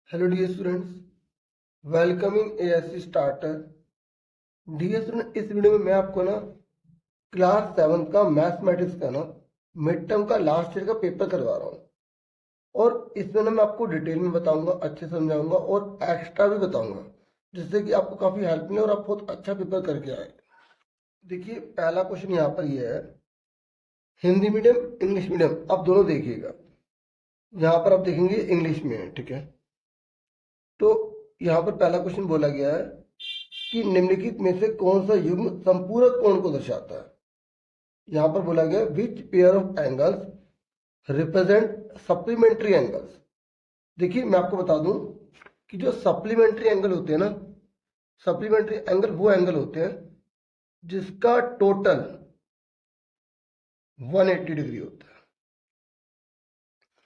Hello dear students, welcoming ASC starter. Dear student, इस video में मैं आपको क्लास 7 का मैथमेटिक्स का मिड टर्म का लास्ट ईयर का पेपर करवा रहा हूँ। और इसमें मैं आपको डिटेल में बताऊंगा, अच्छे समझाऊंगा और एक्स्ट्रा भी बताऊंगा, जिससे कि आपको काफी हेल्प मिले और आप बहुत अच्छा पेपर करके आए। देखिए, पहला क्वेश्चन यहाँ पर यह है, हिंदी मीडियम इंग्लिश मीडियम आप दोनों देखिएगा। यहाँ पर आप देखेंगे इंग्लिश में है, ठीक है। तो यहाँ पर पहला क्वेश्चन बोला गया है कि निम्नलिखित में से कौन सा युग्म संपूरक कोण को दर्शाता है। यहां पर बोला गया which pair of angles represent supplementary angles. देखिए, मैं आपको बता दूं कि जो सप्लीमेंट्री एंगल होते हैं सप्लीमेंट्री एंगल वो एंगल होते हैं जिसका टोटल 180 डिग्री होता है।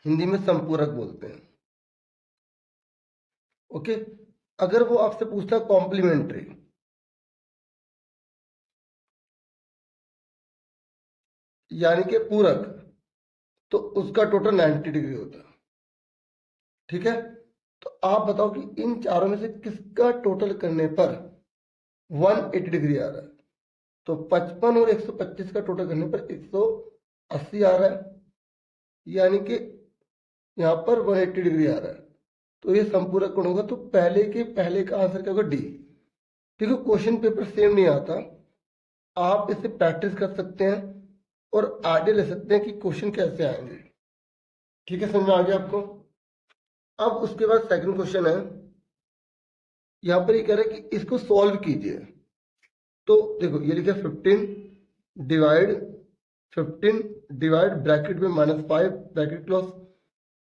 हिंदी में संपूरक बोलते हैं। ओके, अगर वो आपसे पूछता है कॉम्प्लीमेंट्री, यानी कि पूरक, तो उसका टोटल 90 डिग्री होता है। ठीक है, तो आप बताओ कि इन चारों में से किसका टोटल करने पर 180 डिग्री आ रहा है। तो 55 और 125 का टोटल करने पर 180 आ रहा है, यानी कि यहां पर 180 डिग्री आ रहा है। तो ये संपूरक कोण होगा। तो पहले का आंसर क्या होगा? डी। देखो, क्वेश्चन पेपर सेम नहीं आता, आप इससे प्रैक्टिस कर सकते हैं और आइडिया ले सकते हैं कि क्वेश्चन कैसे आएंगे। ठीक है, समझ में आ गया आपको? अब उसके बाद सेकंड क्वेश्चन है, यहां पर ये कह रहा है कि इसको सॉल्व कीजिए। तो देखो, ये लिखा 15 डिवाइड ब्रैकेट में -5 ब्रैकेट क्लोज,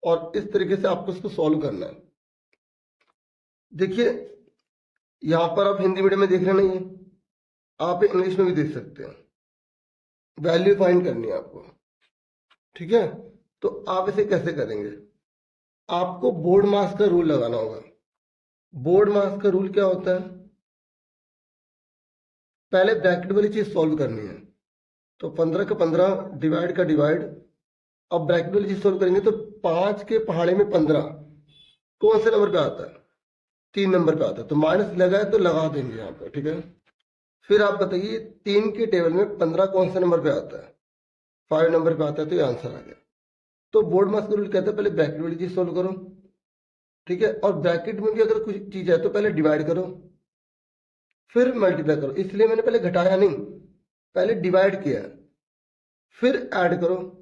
और इस तरीके से आपको इसको सॉल्व करना है। देखिए, यहां पर आप हिंदी मीडियम में देख रहे नहीं है, आप इंग्लिश में भी देख सकते हैं। वैल्यू फाइंड करनी है आपको। ठीक है, तो आप इसे कैसे करेंगे? आपको बोर्ड मास का रूल लगाना होगा। बोर्ड मास का रूल क्या होता है? पहले ब्रैकेट वाली चीज सॉल्व करनी है। तो 15 का 15, डिवाइड का डिवाइड। अब ब्रैकेट वाली चीज सॉल्व करेंगे तो 5 के पहाड़े में 15 कौन से नंबर पे आता है? 3 नंबर पे आता है। तो माइनस लगा है तो लगा देंगे यहाँ पर। ठीक है, फिर आप बताइए 3 के टेबल में 15 कौन से नंबर पे आता है? 5 नंबर पे आता है। तो ये आंसर आ गया। तो बोर्ड मास का रूल कहता है पहले ब्रैकेट वाली चीज सॉल्व करो। ठीक है, और ब्रैकेट में भी अगर कुछ चीज है तो पहले डिवाइड करो फिर मल्टीप्लाई करो। इसलिए मैंने पहले घटाया नहीं, पहले डिवाइड किया फिर ऐड करो।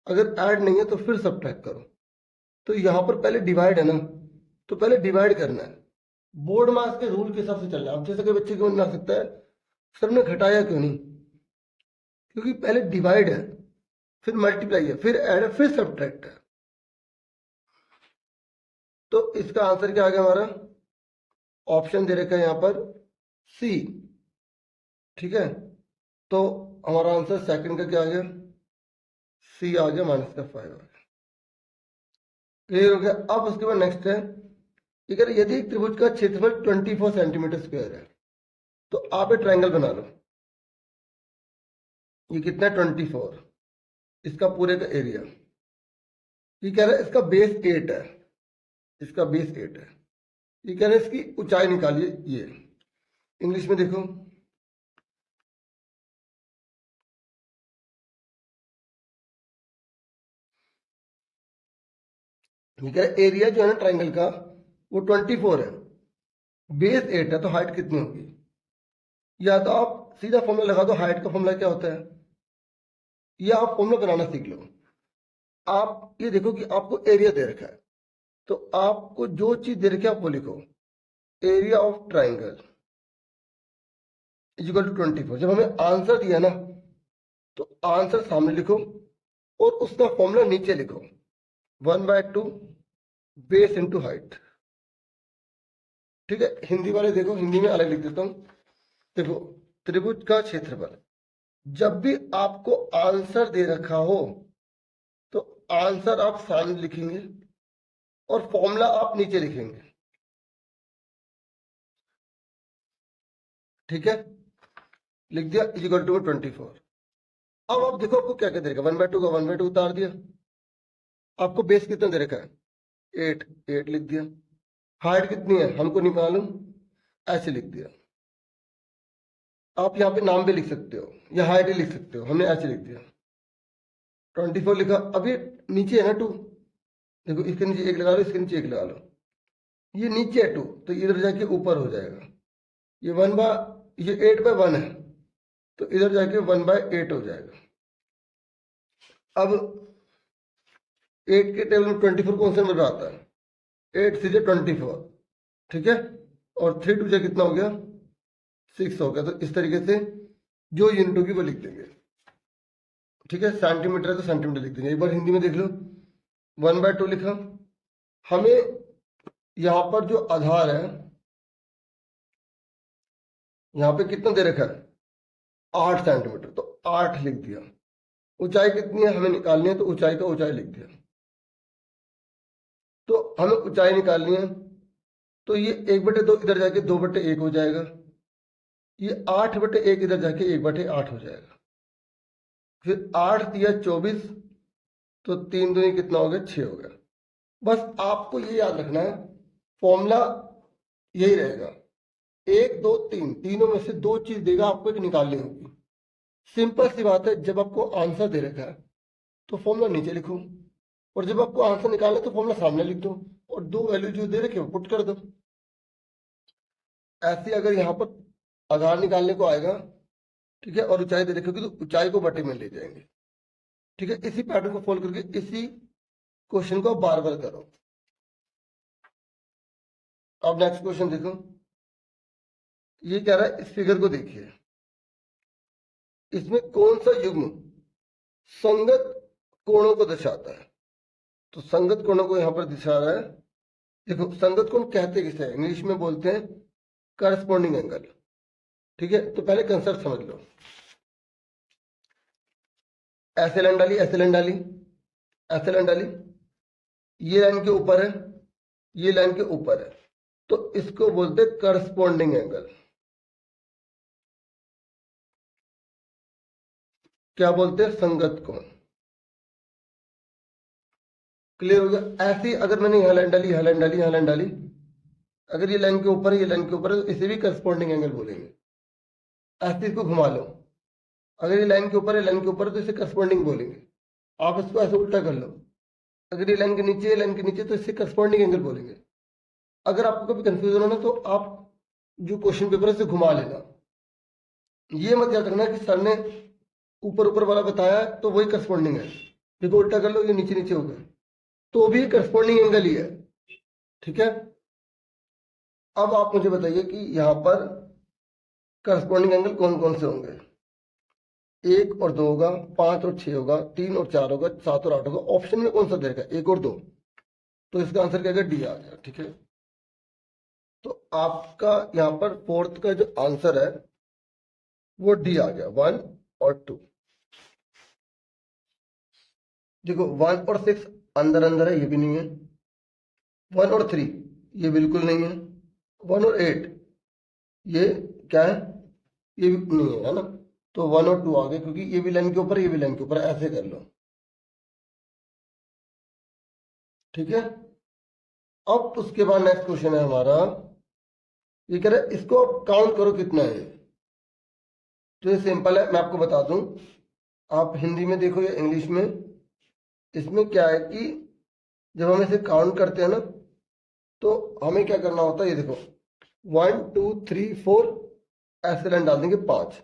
अगर ऐड नहीं है तो फिर सब्ट्रैक्ट करो। तो यहां पर पहले डिवाइड है तो पहले डिवाइड करना है। बोर्ड मास के रूल के हिसाब से चलना है। अब जैसे कि बच्चे को बना सकता है, सर ने घटाया क्यों नहीं? क्योंकि पहले डिवाइड है, फिर मल्टीप्लाई है, फिर ऐड है, फिर सब्ट्रैक्ट है। तो इसका आंसर क्या आ गया हमारा? ऑप्शन दे रखा है यहां पर सी। ठीक है, तो हमारा आंसर सेकंड का क्या आ गया? सी आ गया, -5 आ गया। क्लियर हो गया? अब उसके बाद नेक्स्ट है, यदि एक त्रिभुज का क्षेत्रफल 24 सेंटीमीटर स्क्वायर है तो आप एक ट्रायंगल बना लो। ये कितना है? 24। इसका पूरे का एरिया, ये कह रहा है इसका बेस 8 है। इसका बेस 8 है। ये कह रहा है इसकी ऊंचाई निकालिए। ये इंग्लिश में देखो, ये कह रहा है एरिया जो है ना ट्रायंगल का वो 24 है, बेस 8 है, तो हाइट कितनी होगी? या तो आप सीधा फॉर्मूला लगा दो, हाइट का फॉर्मूला क्या होता है, या आप फॉर्मूला बनाना सीख लो। आप ये देखो कि आपको एरिया दे रखा है, तो आपको जो चीज दे रखी है आप वो लिखो। Area of triangle equal to 24। जब हमें आंसर दिया ना तो आंसर सामने लिखो और उसका फॉर्मूला नीचे लिखो। 1/2 बेस इंटू हाइट। ठीक है, हिंदी वाले देखो, हिंदी में अलग लिख देता हूं। देखो, त्रिभुज का क्षेत्रफल, जब भी आपको आंसर दे रखा हो तो आंसर आप सामने लिखेंगे और फॉर्मूला आप नीचे लिखेंगे। ठीक है, लिख दिया इक्वल टू 24। अब आप देखो आपको क्या क्या दे रखा है। 1/2 का 1/2 उतार दिया। आपको बेस कितना दे रखा है? 8 लिख दिया। हाइट कितनी है हमको नहीं मालूम, ऐसे लिख दिया। आप यहाँ पे नाम भी लिख सकते हो या हाइट ही लिख सकते हो, हमने ऐसे लिख दिया। 24 लिखा, अब ये नीचे है ना 2, देखो इसके नीचे 1 लगा लो, इसके नीचे 1 लगा लो, ये नीचे है 2 तो इधर जाके ऊपर हो जाएगा। ये 8/1 है तो इधर जाके 1/8 हो जाएगा। अब 8 के टेबल में 24 कौन सा नंबर आता है, 8 सीधे 24, ठीक है, और 3 2 कितना हो गया 6 हो गया। तो इस तरीके से जो यूनिट होगी वो लिख देंगे, ठीक है। सेंटीमीटर है तो सेंटीमीटर लिख देंगे। एक बार हिंदी में देख लो, 1/2 लिखा। हमें यहां पर जो आधार है यहाँ पे कितना दे रखा है 8 सेंटीमीटर, तो 8 लिख दिया। ऊंचाई कितनी है हमें निकालनी है, तो ऊंचाई का ऊंचाई लिख दिया। तो हमें ऊंचाई निकालनी है, तो ये 1/2 इधर जाके 2/1 हो जाएगा, ये 8/1 इधर जाके 1/8 हो जाएगा। फिर 8 दिया 24, तो 3 दूनी कितना हो गया 6 हो गया। बस आपको ये याद रखना है, फॉर्मूला यही रहेगा, 1 2 3 तीनों में से 2 चीज देगा, आपको एक निकालनी होगी। सिंपल सी बात है, जब आपको आंसर दे रखा है तो फॉर्मूला नीचे लिखो, और जब आपको आंसर निकालना है तो फॉर्मूला सामने लिख दो, और 2 वैल्यू जो दे रखे वो पुट कर दो। ऐसे अगर यहाँ पर आधार निकालने को आएगा, ठीक है, और ऊंचाई दे रखी होगी तो ऊंचाई को बटे में ले जाएंगे, ठीक है। इसी पैटर्न को फॉलो करके इसी क्वेश्चन को बार बार करो। अब नेक्स्ट क्वेश्चन देखो, ये कह रहा है इस फिगर को देखिए, इसमें कौन सा युग्म संगत कोणों को दर्शाता है। तो संगत कोणों को यहां पर दर्शा रहा है। देखो संगत कोण कहते किसे हैं, इंग्लिश में बोलते हैं करस्पॉन्डिंग एंगल, ठीक है। तो पहले कंसेप्ट समझ लो, ऐसे लाइन डाली, ऐसे लाइन डाली, ऐसे लाइन डाली, ये लाइन के ऊपर है, ये लाइन के ऊपर है, तो इसको बोलते हैं करस्पॉन्डिंग एंगल। क्या बोलते हैं, संगत कोण। क्लियर हो गया। ऐसे अगर मैंने यहां लाइन डाली, यहां लाइन डाली, यहां लाइन डाली, अगर ये लाइन के ऊपर है, ये लाइन के ऊपर है, तो इसे भी करस्पॉन्डिंग एंगल बोलेंगे। ऐसे इसको घुमा लो, अगर ये लाइन के ऊपर है, लाइन के ऊपर है, तो इसे करस्पॉन्डिंग बोलेंगे। आप इसको ऐसे उल्टा कर लो, अगर ये लाइन के नीचे है, लाइन के नीचे, तो इससे करस्पॉन्डिंग एंगल बोलेंगे। अगर आपको कभी कंफ्यूजन हो ना, तो आप जो क्वेश्चन पेपर है उसे घुमा लेना। ये मत याद रखना कि सर ने ऊपर ऊपर वाला बताया है तो वही करस्पॉन्डिंग है, देखो उल्टा कर लो, ये नीचे नीचे हो गया तो भी करस्पॉन्डिंग एंगल ही है, ठीक है। अब आप मुझे बताइए कि यहाँ पर करस्पॉन्डिंग एंगल कौन कौन से होंगे। 1 और 2 होगा, 5 और 6 होगा, 3 और 4 होगा, 7 और 8 होगा। ऑप्शन में कौन सा देगा, 1 और 2, तो इसका आंसर क्या, डी आ गया, ठीक है। तो आपका यहाँ पर फोर्थ का जो आंसर है वो डी आ गया, 1 और 2। देखो 1 और 6 अंदर अंदर है, ये भी नहीं है। 1 और 3 ये बिल्कुल नहीं है। 1 और 8 ये क्या है, ये भी नहीं है ना। तो 1 और 2 आ गए, क्योंकि ये भी लाइन के ऊपर, ये भी लाइन के ऊपर, ऐसे कर लो, ठीक है। अब उसके बाद नेक्स्ट क्वेश्चन है हमारा, ये कह रहा है इसको काउंट करो कितना है। तो ये सिंपल है, मैं आपको बता दूं, आप हिंदी में देखो या इंग्लिश में। इसमें क्या है कि जब हम इसे काउंट करते हैं ना, तो हमें क्या करना होता है, ये देखो 1 2 3 4 ऐसे लाइन डाल देंगे, 5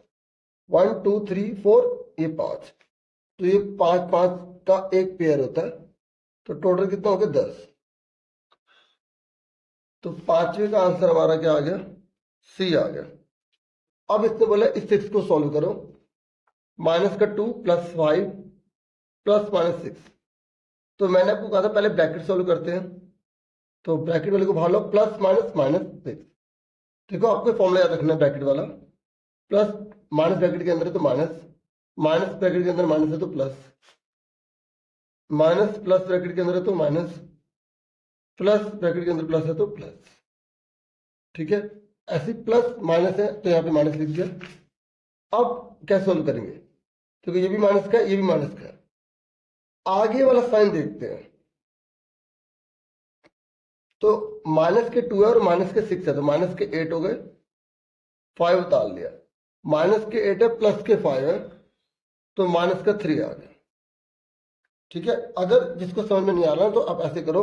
1 2 3 4 ये 5, तो ये 5 5 का एक पेयर होता है, तो टोटल कितना हो गया 10। तो पांचवे का आंसर हमारा क्या आ गया, सी आ गया। अब इसने बोला इस 6 को सॉल्व करो, -2 + 5 + -6। तो मैंने आपको कहा था पहले ब्रैकेट सॉल्व करते हैं, तो ब्रैकेट वाले को बाहर लो, प्लस माइनस -6। देखो आपको फॉर्मूला याद रखना है, ब्रैकेट वाला, प्लस माइनस ब्रैकेट के अंदर है तो माइनस, माइनस ब्रैकेट के अंदर माइनस है तो प्लस, माइनस प्लस ब्रैकेट के अंदर है तो माइनस, प्लस ब्रैकेट के अंदर प्लस है तो प्लस, ठीक है। ऐसे प्लस माइनस है तो यहाँ पे माइनस लिख दिया। अब क्या सोल्व करेंगे, तो ये भी माइनस का है, ये भी माइनस का है। आगे वाला साइन देखते हैं, तो माइनस के 2 है और माइनस के 6 है, तो माइनस के 8 हो गए, 5 उतार लिया। माइनस के 8 है, प्लस के 5 है, तो माइनस का 3 आ गया। ठीक है, अगर जिसको समझ में नहीं आ रहा तो आप ऐसे करो,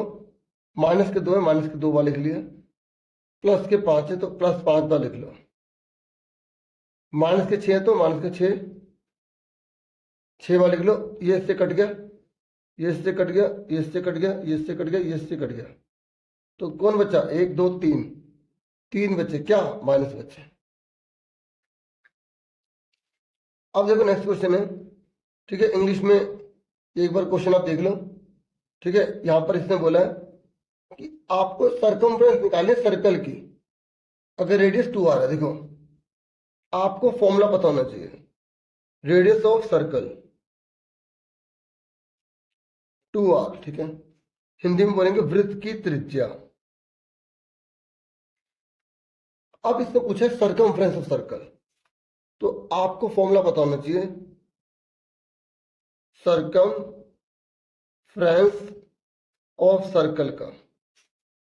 माइनस के 2 है, माइनस के 2 बार लिख लिया, प्लस के 5 है तो प्लस 5 बार लिख लो, माइनस के 6 है तो माइनस के 6 बार लिख लो। ये इससे कट गया, ये इससे कट गया, ये इससे कट गया, ये इससे कट गया, ये इससे कट गया, तो कौन बचा? 1 2 3, 3 बचे, क्या? माइनस बचे। अब देखो नेक्स्ट क्वेश्चन है। ठीक है, इंग्लिश में एक बार क्वेश्चन आप देख लो। ठीक है, यहां पर इसने बोला है कि आपको सरकमफ्रेंस निकालनी है सर्कल की, अगर रेडियस 2 आ रहा है। देखो आपको फॉर्मूला पता होना चाहिए, रेडियस ऑफ सर्कल 2r। ठीक है, हिंदी में बोलेंगे वृत्त की त्रिज्या। अब इसने पूछा है सरकमफ्रेंस ऑफ सर्कल, तो आपको फॉर्मूला पता होना चाहिए, सरकमफ्रेंस ऑफ सर्कल का,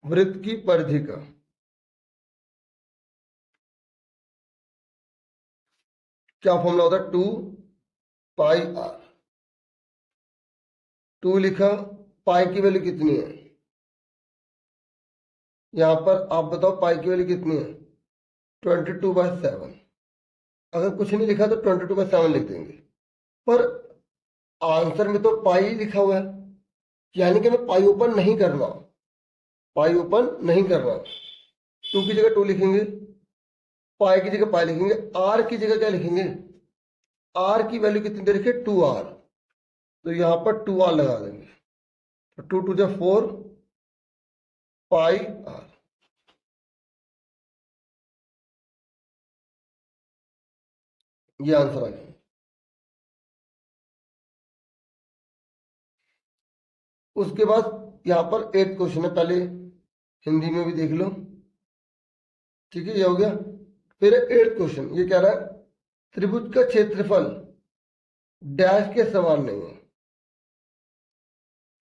वृत्त की परिधि का। क्या फॉर्मूला होता है? 2 पाई r। 2 लिखा, पाई की वैल्यू कितनी है? यहां पर आप बताओ पाई की वैल्यू कितनी है? 22/7। अगर कुछ नहीं लिखा तो 22/7 लिख देंगे, पर आंसर में तो पाई लिखा हुआ है, यानी कि मैं पाई ओपन नहीं करना, पाई ओपन नहीं करना। 2 की जगह 2 लिखेंगे, पाई की जगह पाई लिखेंगे, आर की जगह क्या लिखेंगे? आर की वैल्यू कितनी दे रखी है? 2r, तो यहां पर 2r लगा देंगे, तो 2 2 4 पाई r। ये आंसर आ गया। उसके बाद यहां पर 8th क्वेश्चन है, पहले हिंदी में भी देख लो। ठीक है, ये हो गया। फिर 8th क्वेश्चन ये कह रहा है त्रिभुज का क्षेत्रफल डैश के समान नहीं है,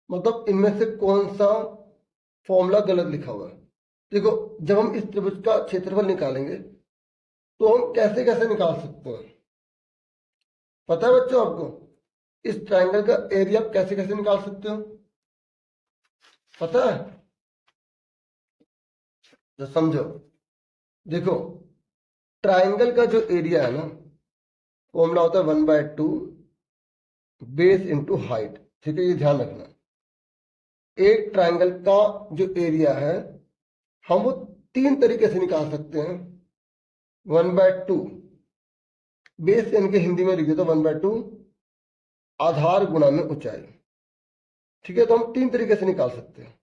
मतलब इनमें से कौन सा फॉर्मूला गलत लिखा हुआ है। देखो जब हम इस त्रिभुज का क्षेत्रफल निकालेंगे तो हम कैसे कैसे निकाल सकते हैं, पता है बच्चों आपको? इस ट्रायंगल का एरिया आप कैसे कैसे निकाल सकते हो, पता है? तो समझो, देखो ट्रायंगल का जो एरिया है ना, फॉर्मूला होता है 1/2 बेस इंटू हाइट। ठीक है, ये ध्यान रखना। एक ट्रायंगल का जो एरिया है हम वो 3 तरीके से निकाल सकते हैं। 1/2 बेस, यानी कि हिंदी में लिख देते 1/2 आधार गुणा में ऊंचाई। ठीक है, तो हम 3 तरीके से निकाल सकते हैं।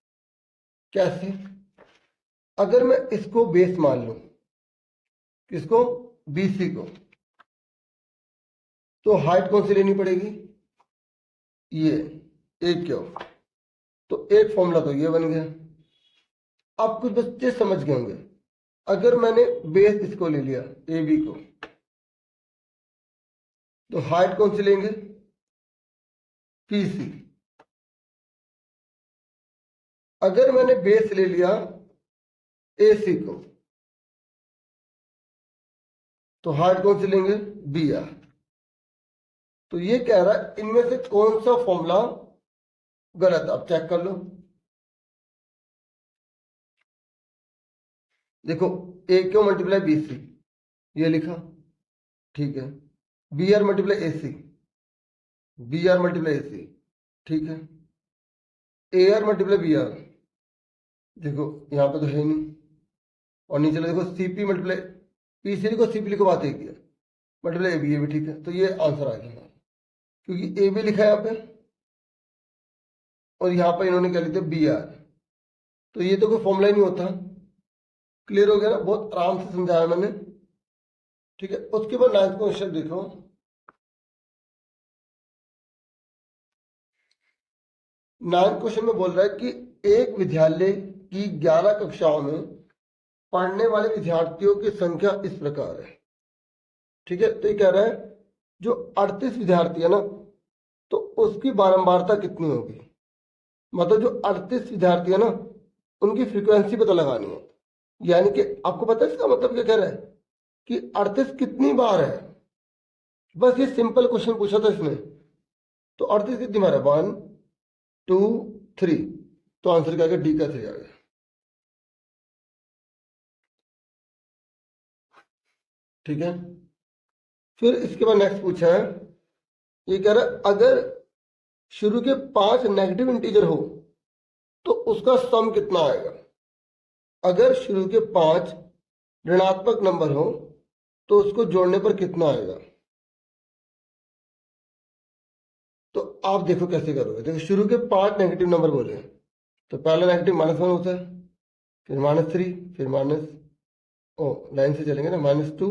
कैसे? अगर मैं इसको बेस मान लूं, किसको? BC को, तो हाइट कौन सी लेनी पड़ेगी? ये एक क्यों, तो एक फॉर्मूला तो ये बन गया। अब कुछ बच्चे समझ गए होंगे, अगर मैंने बेस इसको ले लिया AB को, तो हाइट कौन सी लेंगे? PC। अगर मैंने बेस ले लिया AC को, तो हाइट कौन सी लेंगे? BR। तो ये कह रहा है इनमें से कौन सा फॉर्मूला गलत, आप चेक कर लो। देखो A क्यों मल्टीप्लाई BC, ये लिखा, ठीक है। BR multiply AC, BR multiply AC, ठीक है। AR मल्टीप्लाई BR, देखो यहाँ पे तो है ही नहीं, और नीचे देखो CP मल्टीप्लाई PC लिखो, CP लिखो, बात एक ही है, मल्टीप्लाई AB, ये भी ठीक है। तो ये आंसर आ गया हमारा, क्योंकि AB लिखा है यहाँ पे और यहाँ पर इन्होंने क्या लिखा? BR, तो ये तो कोई फॉर्मूला ही नहीं होता। क्लियर हो गया ना? बहुत आराम से समझाया मैंने। ठीक है, उसके बाद 9th क्वेश्चन देखो। 9th क्वेश्चन में बोल रहा है कि एक विद्यालय की 11 कक्षाओं में पढ़ने वाले विद्यार्थियों की संख्या इस प्रकार है। ठीक है, तो ये कह रहा है जो 38 विद्यार्थी है ना, तो उसकी बारंबारता कितनी होगी? मतलब जो 38 विद्यार्थी है ना, उनकी फ्रीक्वेंसी पता लगानी है। यानी कि आपको पता है इसका मतलब क्या कह रहा है कि 38 कितनी बार है। बस ये सिंपल क्वेश्चन पूछा था इसने। तो 38 कितनी बार है, 1 2 3। तो आंसर क्या आ गया, डी का 3 आ गया। ठीक है। फिर इसके बाद नेक्स्ट पूछा है, ये कह रहा है अगर शुरू के 5 नेगेटिव इंटीजर हो तो उसका सम कितना आएगा। अगर शुरू के 5 ऋणात्मक नंबर हो तो उसको जोड़ने पर कितना आएगा। तो आप देखो कैसे करोगे। देखो शुरू के 5 नेगेटिव नंबर बोले, तो पहला नेगेटिव -1 होता है, फिर -3, फिर माइनस, ओ लाइन से चलेंगे ना, -2,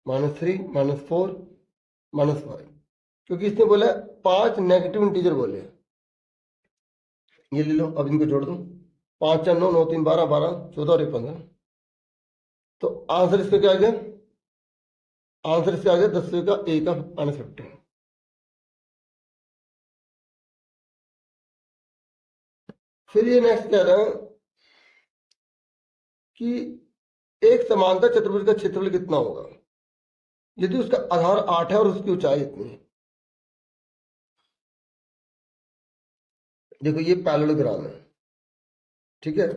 -3, -4, -5। क्योंकि इसने बोला 5 नेगेटिव इंटीजर बोले। ये ले लो, अब इनको जोड़ दो। 5 4 9, 9 3 12, 12 14 और 15। तो आंसर इसका क्या आ गया, आंसर इसका आ गया 10 का ए का -15। फिर ये नेक्स्ट कह रहा है कि एक समांतर चतुर्भुज का क्षेत्रफल कितना होगा यदि उसका आधार 8 है और उसकी ऊंचाई इतनी है। देखो ये पैरेललोग्राम है, ठीक है।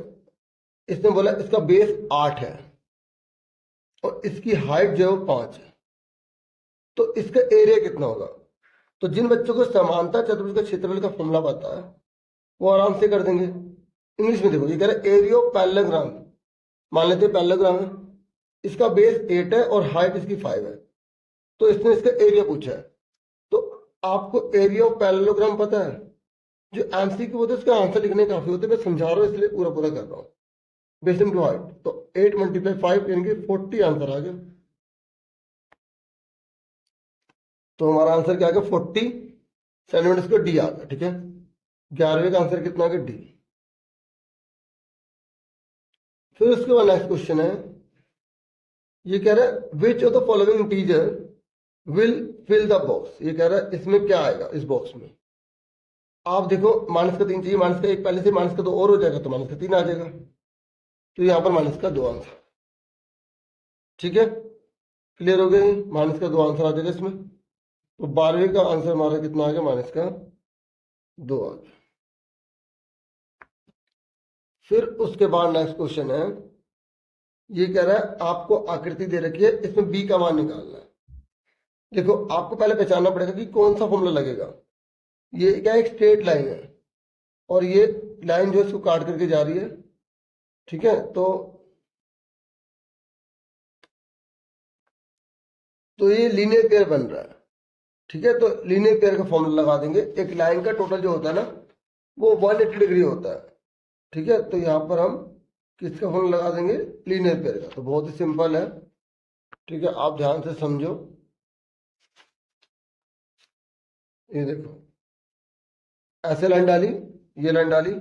इसने बोला इसका बेस 8 है और इसकी हाइट जो है वो 5 है, तो इसका एरिया कितना होगा। तो जिन बच्चों को समांतर चतुर्भुज का क्षेत्रफल का फॉर्मूला पता है वो आराम से कर देंगे। इंग्लिश में देखो, ये कह रहा है एरिया ऑफ पैरेललोग्राम। मान लेते हैं पैरेललोग्राम है, इसका बेस 8 है और हाइट इसकी 5 है, तो इसने इसका एरिया पूछा है। तो आपको एरिया ऑफ पैरेललोग्राम पता है, जो एमसीक्यू होते हैं उसका आंसर लिखने काफी होते हैं। मैं समझा रहा हूँ इसलिए पूरा पूरा कर रहा हूँ। बेस इनटू हाइट, तो 8 × 5 यानी कि 40 आंसर आ गया। तो हमारा आंसर क्या आ गया, 40 सेंटीमीटर, इसको डी आ गया। ठीक है, 11वें का आंसर कितना आ गया, डी। फिर उसके बाद नेक्स्ट क्वेश्चन है, ये कह रहा है which of the following integer will fill the box. ये कह रहा है इसमें क्या आएगा इस बॉक्स में। आप देखो -3 चाहिए, -1 पहले से, -2 और हो जाएगा तो -3 आ जाएगा। तो यहाँ पर -2 आंसर। ठीक है, क्लियर हो गया, -2 आंसर आ जाएगा इसमें। तो 12वें का आंसर हमारा कितना आ गया, -2 आ गया। फिर उसके बाद नेक्स्ट क्वेश्चन है, ये कह रहा है आपको आकृति दे रखी है, इसमें बी का मान निकालना है। देखो आपको पहले पहचानना पड़ेगा कि कौन सा फॉर्मूला लगेगा। ये क्या एक स्ट्रेट लाइन है और ये लाइन जो है इसको काट करके जा रही है। ठीक है, तो ये लीनियर पेयर बन रहा है। ठीक है, तो लीनियर पेयर का फॉर्मूला लगा देंगे। एक लाइन का टोटल जो होता है ना वो 180 डिग्री होता है। ठीक है, तो यहाँ पर हम किसका फॉर्मूला लगा देंगे, लीनियर पेयर का। तो बहुत ही सिंपल है। ठीक है, आप ध्यान से समझो। ये देखो ऐसे लाइन डाली, ये लाइन डाली,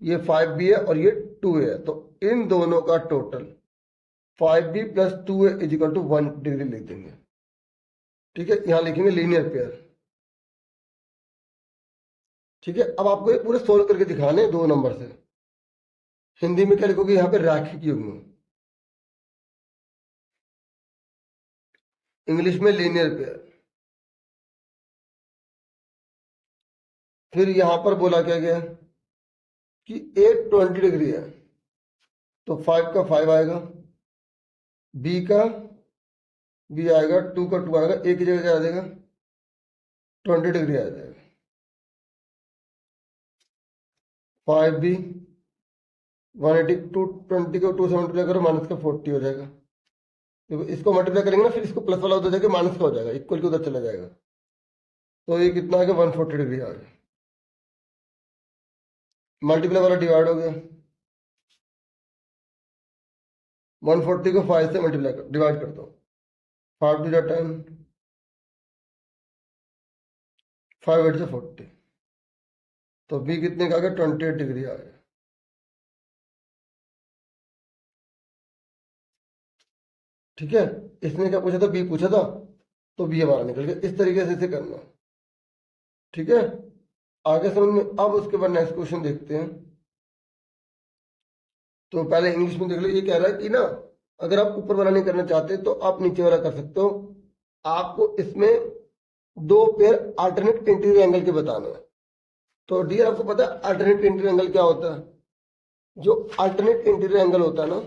ये 5b है और ये 2a है, तो इन दोनों का टोटल 5b + 2a = 1 डिग्री लिख देंगे। ठीक है, यहां लिखेंगे लीनियर पेयर। ठीक है, अब आपको ये पूरे सोल्व करके दिखाने 2 नंबर से। हिंदी में क्या लिखोगे, यहाँ पे रैखिक युग्म, इंग्लिश में लीनियर पेयर। फिर यहां पर बोला क्या गया कि a 20 डिग्री है, तो 5 का 5 आएगा, b का b आएगा, 2 का 2 आएगा, a की जगह क्या आ जाएगा, 20 डिग्री आ जाएगा। 5b 180, 220 को 2 से मल्टीप्लाई करो, -40 हो जाएगा। तो इसको मल्टीप्लाई करेंगे ना, फिर इसको प्लस वाला उधर जाके माइनस का हो जाएगा, इक्वल के उधर चला जाएगा। तो ये कितना आ गया, 140 डिग्री आ गया। मल्टीप्लाई वाला डिवाइड हो गया, 140 को 5 से मल्टीप्लाई कर डिवाइड कर दो, 5 × 10, 5 × 8 से 40। तो बी कितने का आ गया, 28 डिग्री आ गया। ठीक है, इसने क्या पूछा था, बी पूछा था, तो बी हमारा निकल गया। इस तरीके से इसे करना। ठीक है, आगे समझ में। अब उसके बाद नेक्स्ट क्वेश्चन देखते हैं। तो पहले इंग्लिश में देख लो, ये कह रहा है कि ना अगर आप ऊपर वाला नहीं करना चाहते तो आप नीचे वाला कर सकते हो। आपको इसमें दो पेयर अल्टरनेट इंटीरियर एंगल के बताने हैं। तो डियर आपको पता है अल्टरनेट इंटीरियर एंगल क्या होता है? जो अल्टरनेट इंटीरियर एंगल होता है ना,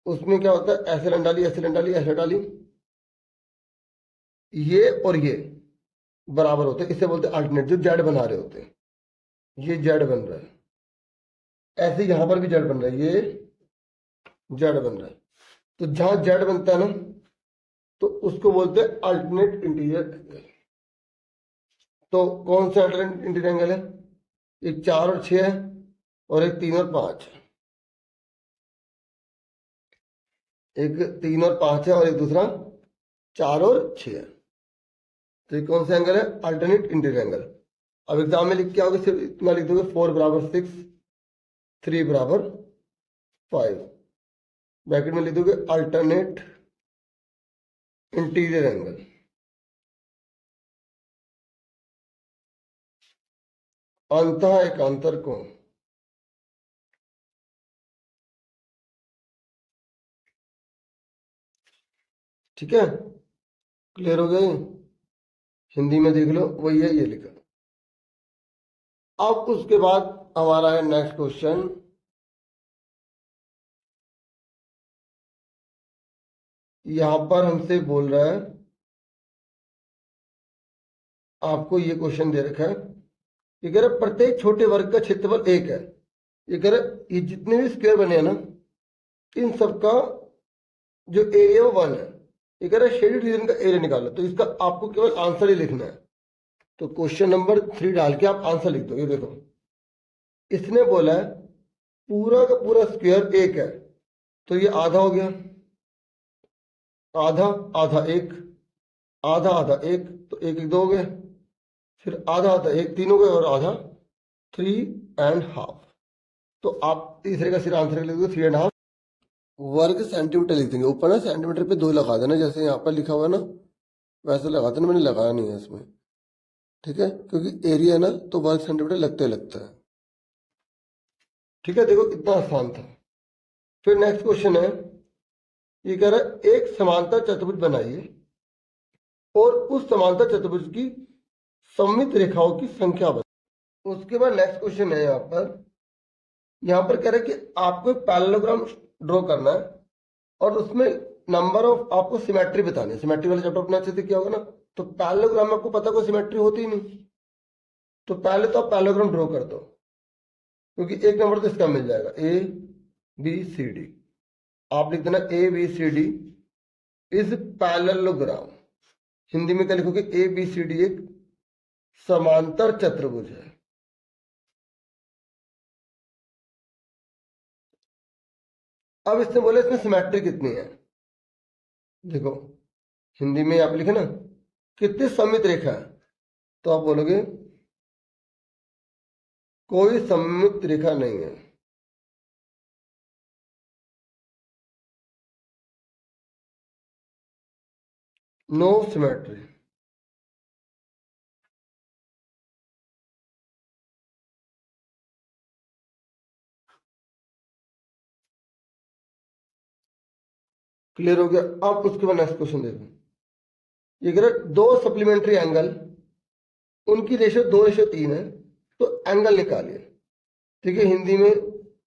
उसमें क्या होता है, ऐसे लाइन डाली, ऐसे लाइन डाली, ऐसे डाली, ये और ये बराबर होते हैं, इसे बोलते हैं अल्टरनेट। जो जेड बना रहे होते हैं, ये जेड बन रहा है, ऐसे यहां पर भी जेड बन रहा है, ये जेड बन रहा है। तो जहां जेड बनता है ना, तो उसको बोलते हैं अल्टरनेट इंटीरियर एंगल। तो कौन सा अल्टरनेट इंटीरियर एंगल है? एक 4 और 6 है, और एक 3 और 5 है। एक 3 और 5 है, और एक दूसरा 4 और 6 है। तो ये कौन सा एंगल है? Alternate interior angle. अब एग्जाम में लिख के आओगे, सिर्फ इतना लिख दोगे, 4 बराबर 6, 3 बराबर 5, ब्रैकेट में लिख दोगे अल्टरनेट इंटीरियर एंगल। अंतः एक अंतर कोण। ठीक है, क्लियर हो गया ये? हिंदी में देख लो, वही है, ये लिखा। अब उसके बाद हमारा है नेक्स्ट क्वेश्चन। यहां पर हमसे बोल रहा है, आपको ये क्वेश्चन दे रखा है, ये कह रहा है प्रत्येक छोटे वर्ग का क्षेत्रफल 1 है। ये कह रहा है ये जितने भी स्क्वायर बने हैं ना, इन सबका जो एरिया वो 1 है। ये कह रहा है शेडेड रीजन का एरिया निकालो। तो इसका आपको केवल आंसर ही लिखना है। तो क्वेश्चन नंबर 3 डाल के आप आंसर लिख दो। ये देखो, इसने बोला है पूरा का पूरा स्क्वायर 1 है, तो ये आधा हो गया, आधा आधा 1, आधा आधा 1, तो 1 1 2 हो गए, फिर आधा आधा 1 3 हो गए, और आधा 3.5। तो आप तीसरे का सिर्फ आंसर लिख दो 3.5 वर्ग सेंटीमीटर लिख देंगे। ऊपर ना सेंटीमीटर पे 2 लगा देना, जैसे यहाँ पर लिखा हुआ है ना, वैसे लगा देना। मैंने लगाया नहीं है इसमें, ठीक है, क्योंकि एरिया है ना, तो वर्ग सेंटीमीटर लगते लगता है। ठीक है, देखो इतना आसान था। फिर नेक्स्ट क्वेश्चन है, ये कह रहा है एक समांतर चतुर्भुज बनाइए और उस समांतर चतुर्भुज की सममित रेखाओं की संख्या बताइए। उसके बाद नेक्स्ट क्वेश्चन है, यहाँ पर कह रहा है कि आपको एक पैरेललोग्राम ड्रॉ करना है, और उसमें नंबर ऑफ आपको सिमेट्री बतानी है। सिमेट्री वाले चैप्टर अपने अच्छे से किया होगा ना। तो पैरेललोग्राम में आपको पता कोई सिमेट्री होती ही नहीं, तो पहले तो आप पैरेललोग्राम ड्रॉ कर दो, क्योंकि एक नंबर तो इसका मिल जाएगा, ए बी सी डी। आप लिख देना A B C D is parallelogram. Hindi में क्या लिखोगे? ए बी सी डी एक समांतर चतुर्भुज है। अब इसने बोले इसमें सिमेट्री कितनी है। देखो हिंदी में आप लिखे ना कितनी सममित रेखा है, तो आप बोलोगे कोई सममित रेखा नहीं है। No symmetry. क्लियर हो गया? अब उसके बाद नेक्स्ट क्वेश्चन देखो, ये कह रहा दो सप्लीमेंट्री एंगल, उनकी रेशो 2:3 है, तो एंगल निकालिए। ठीक है, हिंदी में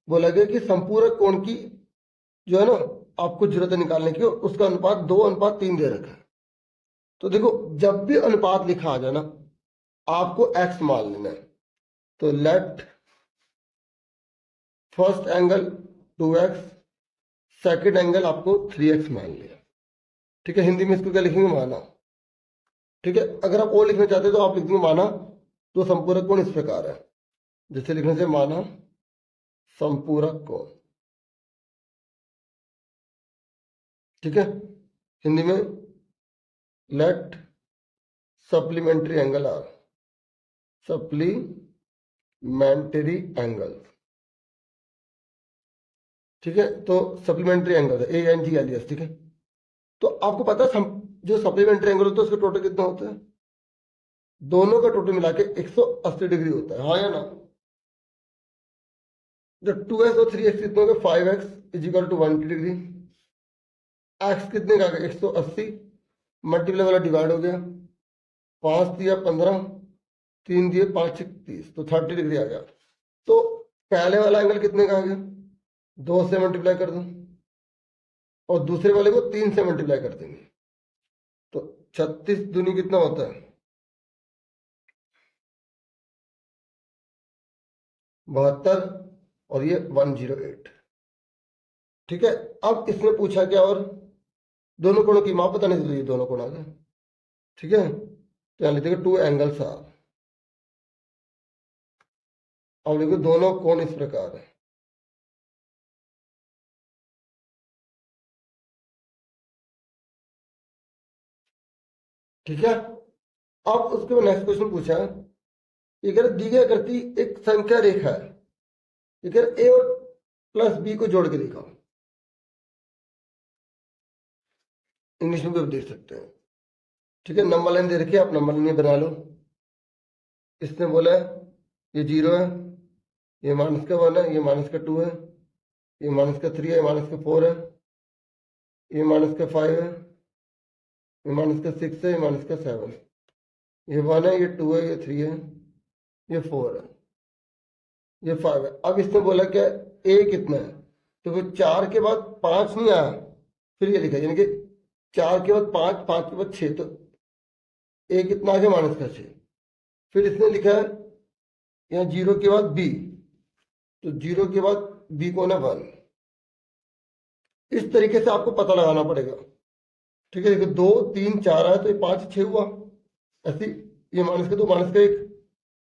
बोला गया कि संपूरक कोण की जो है ना, आपको जरूरत है निकालने की, उसका अनुपात 2:3 दे रखा है। तो देखो जब भी अनुपात लिखा आ जाए ना, आपको एक्स मान लेना है। तो let first angle 2x, second angle आपको 3x मान लिया। ठीक है, हिंदी में इसको क्या लिखेंगे? माना। ठीक है, अगर आप और लिखना चाहते हैं तो आप लिख देंगे माना तो संपूरक कोण इस प्रकार है, जैसे लिखने से माना संपूरक कोण। ठीक है, हिंदी में let supplementary angle are, supplementary angle. ठीक है, तो सप्लीमेंट्री एंगल है ANGLES। ठीक है, तो आपको पता है जो सप्लीमेंट्री एंगल होता है उसका टोटल कितना होता है? दोनों का टोटल मिला के 180 डिग्री होता है, हाँ या ना? जब 2x और 3x कितने हो गए 5x is equal to 180 x कितने का आ गया 180 मल्टीप्लाई वाला डिवाइड हो गया 5 दिया 15 3 दिए 5 30 तो 30 डिग्री आ गया। तो पहले वाला एंगल कितने का आ गया 2 से मल्टीप्लाई कर दो और दूसरे वाले को 3 से मल्टीप्लाई कर देंगे तो 36 दूनी कितना होता है 72 और ये 108। ठीक है, अब इसने पूछा क्या और दोनों कोणों की माप बताने से ये दोनों कोण आ गए। ठीक है, तो यहां लिखेंगे 2 एंगल्स आर। अब लिखो दोनों कोण इस प्रकार है। ठीक है, अब उसके बाद नेक्स्ट क्वेश्चन पूछा ये कह रहा दी गई आकृति एक संख्या रेखा है, ये कह रहा ए और प्लस बी को जोड़ के दिखाओ। इंग्लिश में भी आप देख सकते हैं। ठीक है, नंबर लाइन दे रखी है, आप नंबर लाइन बना लो। इसने बोला है ये 0 है, ये माइनस का 1 है, ये माइनस का 2 है, ये माइनस का 3 है, ये माइनस का 4 है, ये माइनस का 5 है, ये माइनस का 6 है, ये माइनस का 7 है, ये 1 है, ये 2 है, ये 3 है, ये 4 है, ये 5 है। अब इसने बोला क्या ए कितना है, तो फिर 4 के बाद 5 नहीं आया, फिर ये लिखा यानी कि 4 के बाद 5, 5 के बाद 6, तो ए कितना आ गया माइनस का 6। फिर इसने लिखा है यहाँ 0 के बाद बी, तो 0 के बाद बी को ना 1। इस तरीके से आपको पता लगाना पड़ेगा। ठीक है, देखो 2 3 4 है तो ये 5 6 हुआ, ऐसे ये माइनस का 2 माइनस का 1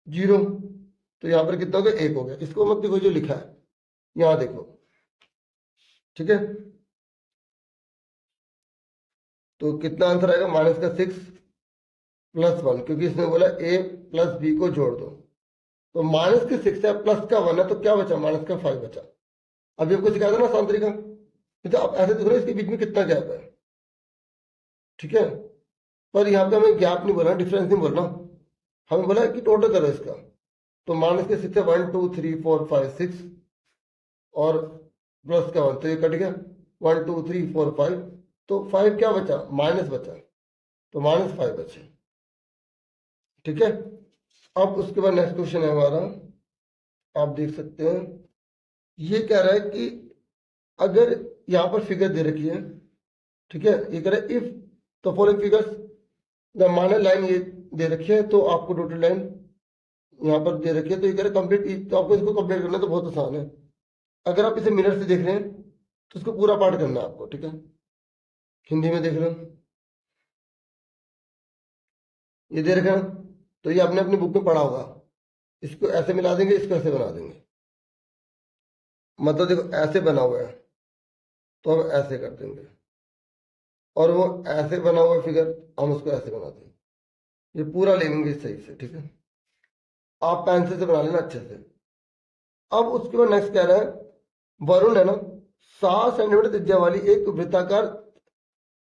0, तो यहाँ पर कितना हो गया 1 हो गया। इसको मत देखो जो लिखा है यहाँ देखो। ठीक है, तो कितना आंसर आएगा माइनस का 6 प्लस 1, क्योंकि इसने बोला ए प्लस बी को जोड़ दो, तो माइनस के 6 है प्लस का 1 है, तो क्या बचा माइनस का 5 बचा। अभी आपको सिखाया था ना आसान तरीका, तो आप ऐसे देखो ना इसके बीच में कितना गैप है। ठीक है, पर यहाँ पे हमें गैप नहीं बोलना, डिफरेंस नहीं बोलना, हमें बोला कि टोटल करो इसका। तो माइनस के 6 है 1 2 3 4 5 6 और प्लस का 1, तो ये कट गया 1 2 3 4 5, तो 5 क्या बचा माइनस बचा, तो -5 बचे। ठीक है, अब उसके बाद नेक्स्ट क्वेश्चन है हमारा, आप देख सकते हैं ये कह रहा है कि अगर यहाँ पर फिगर दे रखी है, ठीक है, ये कह रहा है if the following figures the minor line ये दे रखी है, तो आपको डॉटेड लाइन यहाँ पर दे रखी है, तो ये कह रहा है कंप्लीट, तो आपको इसको कंप्लीट करना तो बहुत आसान है। अगर आप इसे मिरर से देख रहे हैं तो इसको पूरा पार्ट करना है आपको। ठीक है, हिंदी में देख रहे हो ये दे रखा है, तो ये आपने अपनी बुक में पढ़ा होगा, इसको ऐसे मिला देंगे, इसको ऐसे बना देंगे, मतलब देखो ऐसे बना हुआ है तो हम ऐसे कर देंगे, और वो ऐसे बना हुआ फिगर हम उसको ऐसे बना देंगे, ये पूरा ले लेंगे सही से। ठीक है, आप पेंसिल से बना लेना अच्छे से। अब उसके बाद नेक्स्ट कह रहा है वरुण है ना 7 सेंटीमीटर त्रिज्या वाली एक वृत्ताकार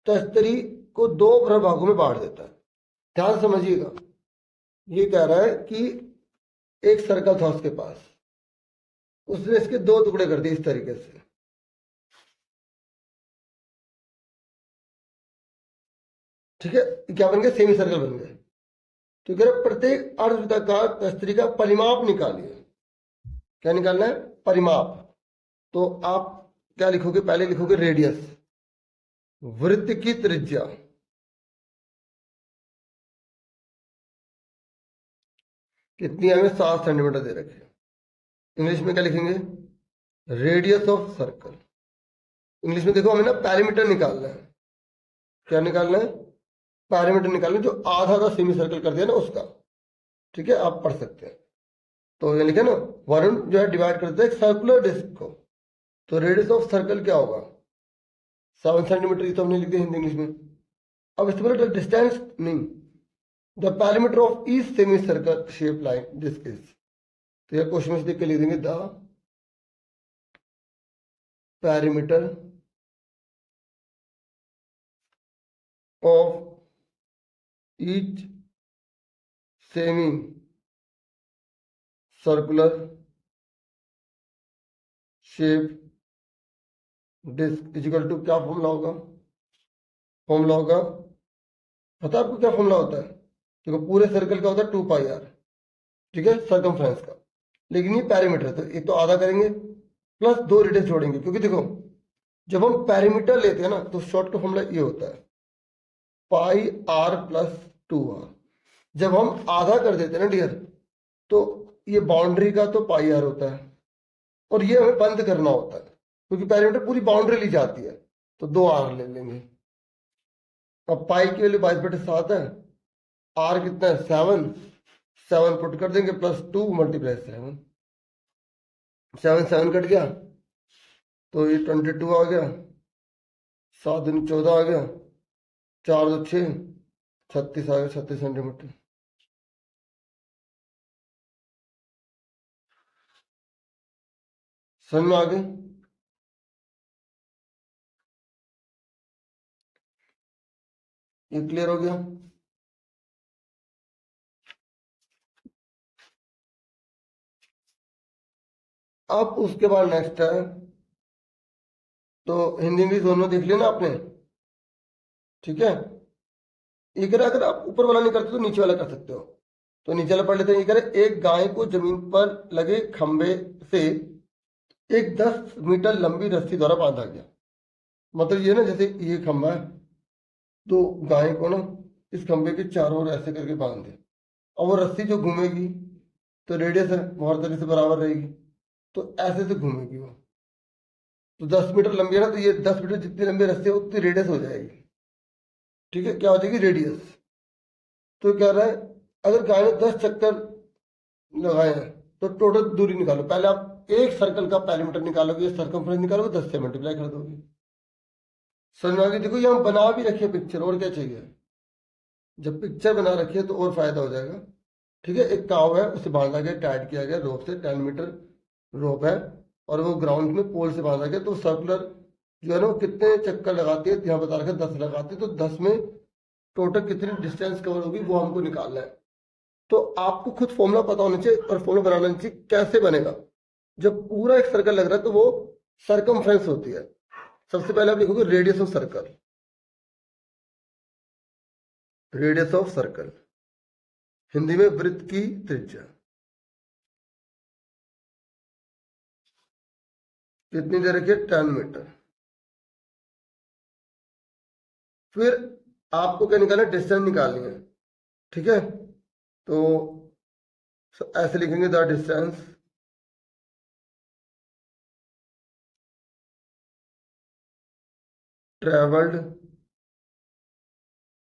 तस्तरी को 2 भागों में बांट देता है। ध्यान से समझिएगा, ये कह रहा है कि एक सर्कल था उसके पास, उसने इसके 2 टुकड़े कर दिए इस तरीके से। ठीक है, क्या बन गए सेमी सर्कल बन गए। तो कह रहे प्रत्येक अर्धवृत्ताकार तस्तरी का परिमाप निकालिए। क्या निकालना है परिमाप, तो आप क्या लिखोगे, पहले लिखोगे रेडियस, वृत्त की त्रिज्या, कितनी हमें 7 सेंटीमीटर दे रखे। इंग्लिश में क्या लिखेंगे रेडियस ऑफ सर्कल। इंग्लिश में देखो हमें ना पैरामीटर निकालना है। क्या निकालना है पैरामीटर निकालना, जो आधा का सेमी सर्कल कर दिया ना उसका। ठीक है, आप पढ़ सकते हैं। तो ये लिखे ना वरुण जो है डिवाइड करते हैं एक सर्कुलर डिस्क को, तो रेडियस ऑफ सर्कल क्या होगा 7 सेंटीमीटर, ये तो हमने लिख दिया हिंदी इंग्लिश में। अब इससे बोले डिस्टेंस नहीं, the parameter of each semi circle shape line this is, तो ये क्वेश्चन में देख के लिख देंगे the parameter of each semi circular shape disc is equal to क्या फॉर्मूला होगा? फॉर्मूला होगा, पता है आपको क्या फॉर्मूला होता है? देखो पूरे सर्कल का होता है 2 पाई आर, ठीक है, सरकमफ्रेंस का। लेकिन ये पैरामीटर है तो एक तो आधा करेंगे प्लस 2 रेडियस जोड़ेंगे, क्योंकि देखो जब हम पैरामीटर लेते हैं ना तो शॉर्ट का फॉर्मूला ये होता है पाई आर प्लस 2 आर। जब हम आधा कर देते हैं ना डियर, तो ये बाउंड्री का तो पाई आर होता है और ये हमें बंद करना होता है, क्योंकि पैरामीटर पूरी बाउंड्री ली जाती है, तो 2 आर ले लेंगे। अब पाई की वैल्यू 22/7 है, आर कितना है 7, 7 पुट कर देंगे प्लस 2 मल्टीप्लाई 7, 7 7 कट गया तो ये 22 आ गया, 7 दूनी 14 आ गया, 4 2 6, 36 आ गया, 36 सेंटीमीटर। समझ में आ गई? ये क्लियर हो गया? अब उसके बाद नेक्स्ट है, तो हिंदी इंग्लिश दोनों देख लिया ना आपने, ठीक है। ये करें, अगर आप ऊपर वाला नहीं करते तो नीचे वाला कर सकते हो। तो नीचे वाला पढ़ लेते हैं। ये करें, एक गाय को जमीन पर लगे खंबे से एक 10 मीटर लंबी रस्सी द्वारा बांधा गया। मतलब ये ना, जैसे ये खंबा है तो गाय को ना इस खंबे के चारों ओर ऐसे करके बांध दे, और वो रस्सी जो घूमेगी तो रेडियस है वो हर तरह से बराबर रहेगी, तो ऐसे से घूमेगी वो। तो 10 मीटर लंबी है ना, तो ये 10 मीटर जितनी लंबी रस्सी है उतनी रेडियस हो जाएगी, ठीक है। क्या हो जाएगी? रेडियस। तो क्या रहा है, अगर गाय ने 10 चक्कर लगाए हैं तो टोटल दूरी निकालो। पहले आप एक सर्कल का पैरामीटर निकालोगे, सर्कमफ्रेंस निकालोगे, 10 से मल्टीप्लाई कर दोगे। समझ में आ गई? देखो ये हम बना भी रखे पिक्चर, और क्या चाहिए? जब पिक्चर बना रखी है तो और फायदा हो जाएगा, ठीक है। एक काव है, उसे बांधा गया, टाइट किया गया रोप से, 10 मीटर रोप है, और वो ग्राउंड में पोल से बांधा गया। तो सर्कुलर जो है ना, वो कितने चक्कर लगाती है, यहाँ बता रखा है 10 लगाती है, तो 10 में टोटल कितनी डिस्टेंस कवर होगी वो हमको निकालना है। तो आपको खुद फॉर्मूला पता होना चाहिए और फॉर्मूला बनाना चाहिए। कैसे बनेगा? जब पूरा एक सर्कल लग रहा है तो वो सरकमफ्रेंस होती है। सबसे पहले आप लिखोगे radius of circle, radius of circle, Hindi में वृत्त की त्रिज्या। कितनी दे रखी है? 10 मीटर। फिर आपको क्या निकालना है? डिस्टेंस निकालनी है, ठीक है। तो ऐसे लिखेंगे the distance travelled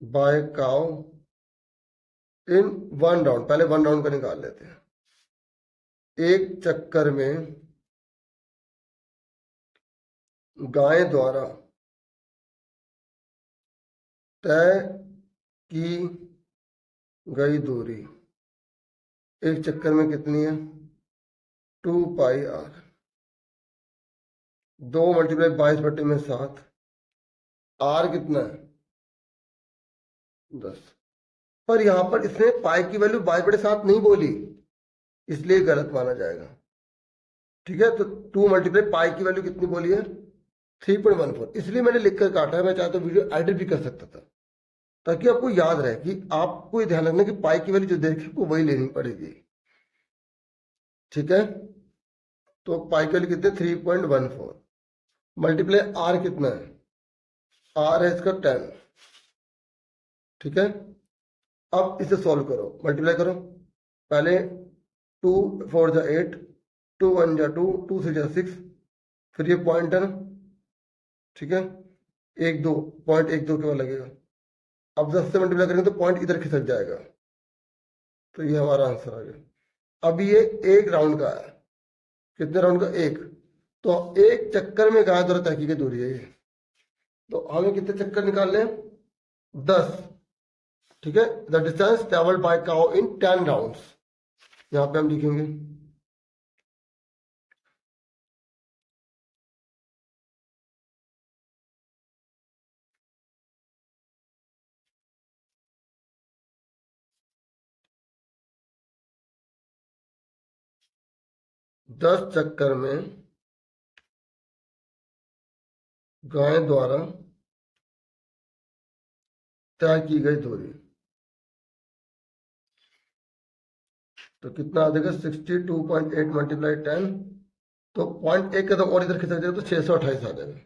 by cow in 1 round. पहले 1 राउंड का निकाल लेते हैं। एक चक्कर में गाय द्वारा तय की गई दूरी एक चक्कर में कितनी है? 2 पाई आर। 2 मल्टीप्लाई 22/7, आर कितना है? 10। पर यहां पर इसने पाई की वैल्यू 22/7 नहीं बोली, इसलिए गलत माना जाएगा, ठीक है। तो 2 मल्टीप्लाई पाई की वैल्यू कितनी बोली है? 3.14। इसलिए मैंने लिखकर काटा है, मैं चाहता तो वीडियो एडिट भी कर सकता था, ताकि आपको याद रहे कि आपको ये ध्यान रखना कि पाई की वैल्यू जो देखी आपको वही लेनी पड़ेगी, ठीक है। तो पाई की वैल्यू कितनी? 3.14। मल्टीप्लाई आर कितना है? आर है इसका 10, ठीक है। अब इसे सॉल्व करो, मल्टीप्लाई करो। पहले 2 4 जा 8, 2 1 जा 2, 2 6 जा 6, फिर ये पॉइंट है ना, ठीक है। 1 2 पॉइंट 1 2 के बाद लगेगा। अब 10 से मल्टीप्लाई करेंगे तो पॉइंट इधर खिसक जाएगा, तो ये हमारा आंसर आ गया। अब ये एक राउंड का है, कितने राउंड का? एक। तो एक चक्कर में गाय द्वारा तय की दूरी है ये, तो हमें कितने चक्कर निकालने हैं? 10, ठीक है। The distance travelled by cow in 10 rounds, यहाँ पे हम लिखेंगे। दस चक्कर में गाय द्वारा तय की गई दूरी, तो कितना आ जाएगा 62.8 मल्टीप्लाई 10, तो 0.1 कदम और इधर खिसक जाएगा तो 628 आ जाएगा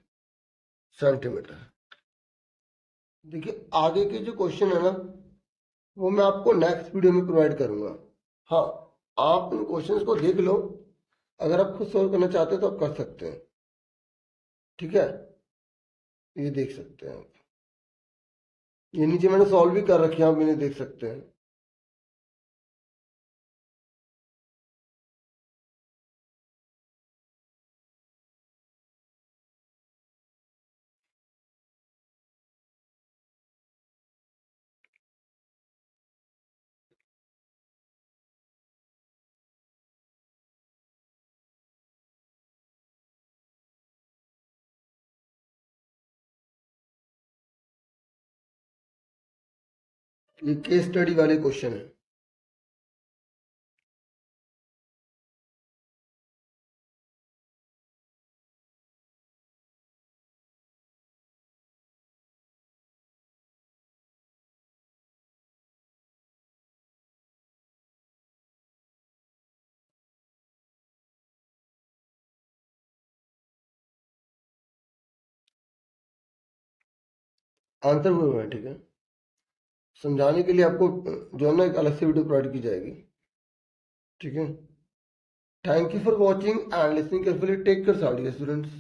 सेंटीमीटर। देखिए आगे के जो क्वेश्चन है ना वो मैं आपको नेक्स्ट वीडियो में प्रोवाइड करूंगा। हाँ, आप इन क्वेश्चंस को देख लो, अगर आप खुद सॉल्व करना चाहते हो तो आप कर सकते हैं। ठीक है, ये देख सकते हैं आप, ये नीचे मैंने सॉल्व भी कर रखे हैं, आप इन्हें देख सकते हैं। ये केस स्टडी वाले क्वेश्चन है। आंसर वो है, ठीक है। समझाने के लिए आपको जो है ना एक अलग से वीडियो प्रोवाइड की जाएगी। ठीक है, thank you for watching and listening carefully. Take care students.